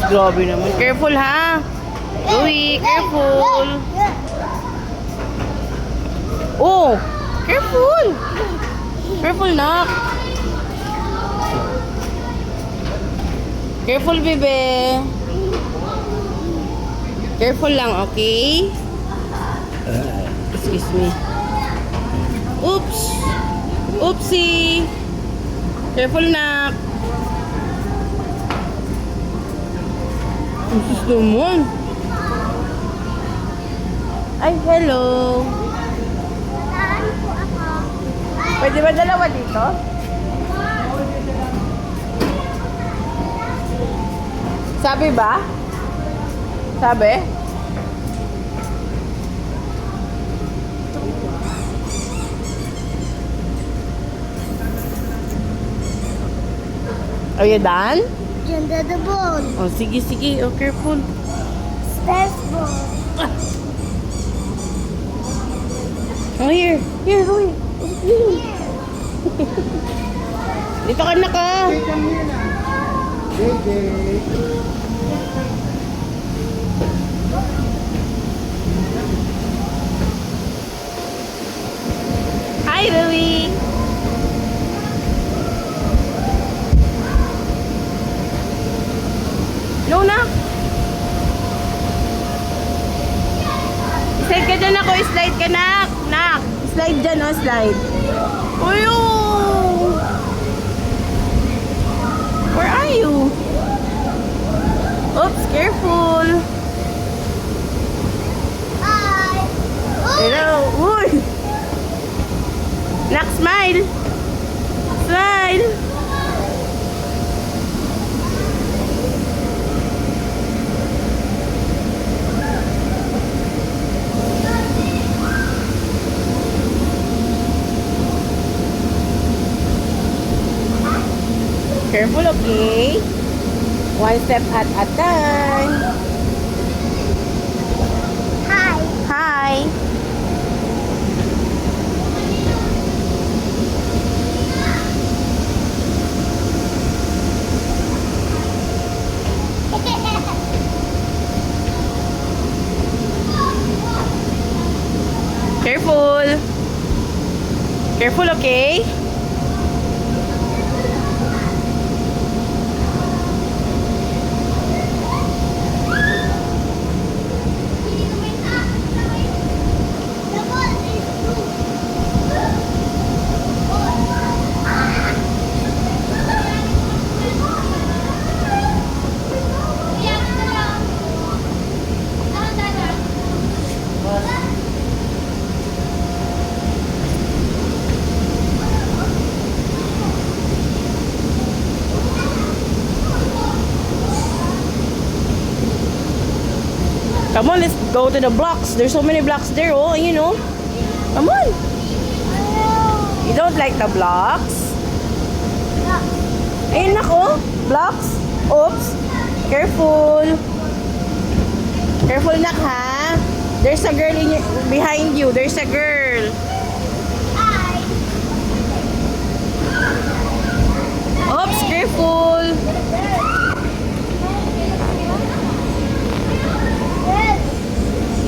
Grabe naman. Careful ha. Louie, careful. Oh, careful. Careful na. Careful, bebe. Careful lang, okay? Excuse me. Oops. Oopsie. Careful na. Ang sus naman. Ay, hello. Pwede ba dalawa dito? Sabi ba? Sabi? Are you done? Under the ball. Oh, sige, sige. Oh, careful. Stairs ball. Ah. Oh, here. Here, Louie. Dito ka na ka. Hi, Louie. No, na. Slide ka dyan ako. Slide ka, nak. Nak. Slide dyan, oh. Slide. Uy, oh. Where are you? Oops, careful. Hi. Hello. Uy. Nak, smile. Smile. Careful, okay? One step at a time. Hi. Hi. Careful. Careful, okay? The ball is blue. Come on, let's go to the blocks. There's so many blocks there, oh, you know. Come on. You don't like the blocks? Ayun, nako. Blocks. Oops. Careful. Careful, nak, ha? There's a girl behind you. There's a girl. Hi. Oops, careful.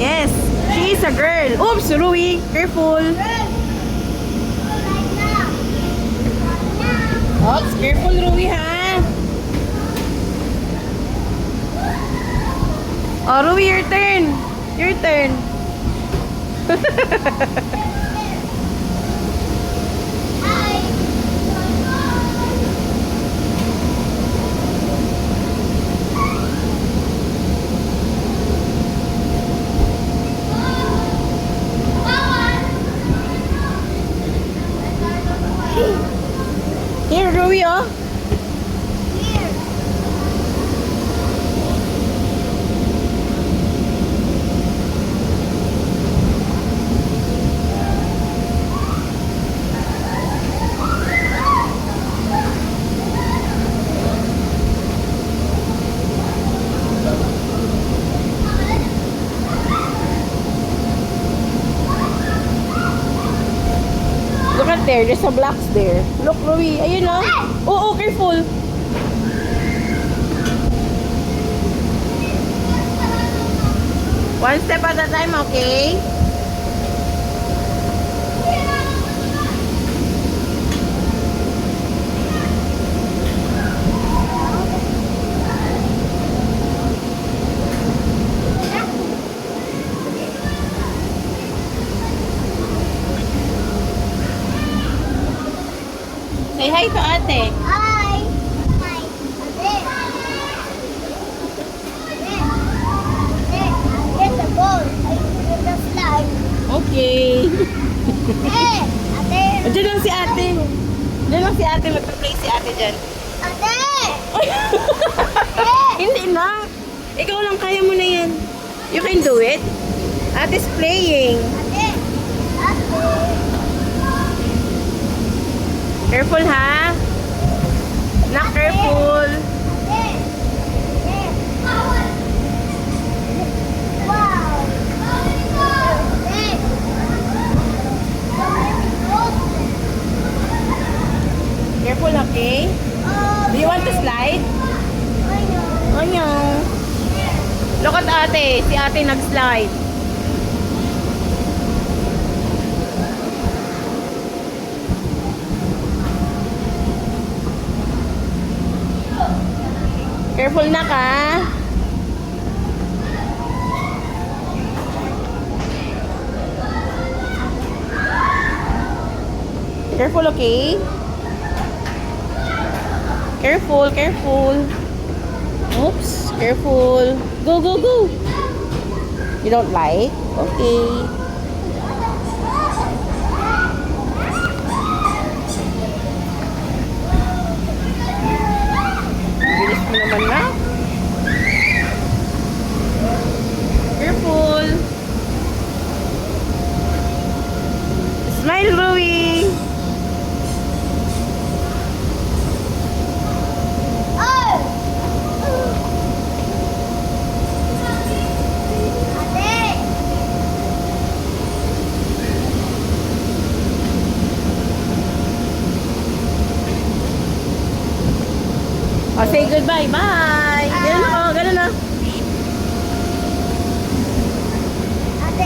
Yes, she is a girl. Oops, Louie. Careful. Oops, careful, Louie, ha? Oh, Louie, your turn. Your turn. Here, Louie, oh. Look at there. There's a blocks there. Look, Louie. Ayun, oh. Oh, careful. One step at a time, okay? Say hi to ate. Hi. Hi. Ate. Get the ball. I get the slide. Okay. Ate. Diyan lang si ate. Diyan lang si ate. Magpa-play si ate dyan. Ate. Hindi na. Ikaw lang, kaya mo na yan. You can do it. Ate's playing. Ate. Ate. Careful ha. Not careful. Ate. Wow. Ate. Careful, okay? Do you want to slide? Oh, no. Look at ate. Si ate nag-slide. Careful na ka. Careful, okay? Careful, careful. Oops, careful. Go, go, go. You don't like? Okay. Bilis mo naman na. Careful. Smile, Louie. Oh, say goodbye. Bye. Yan ako.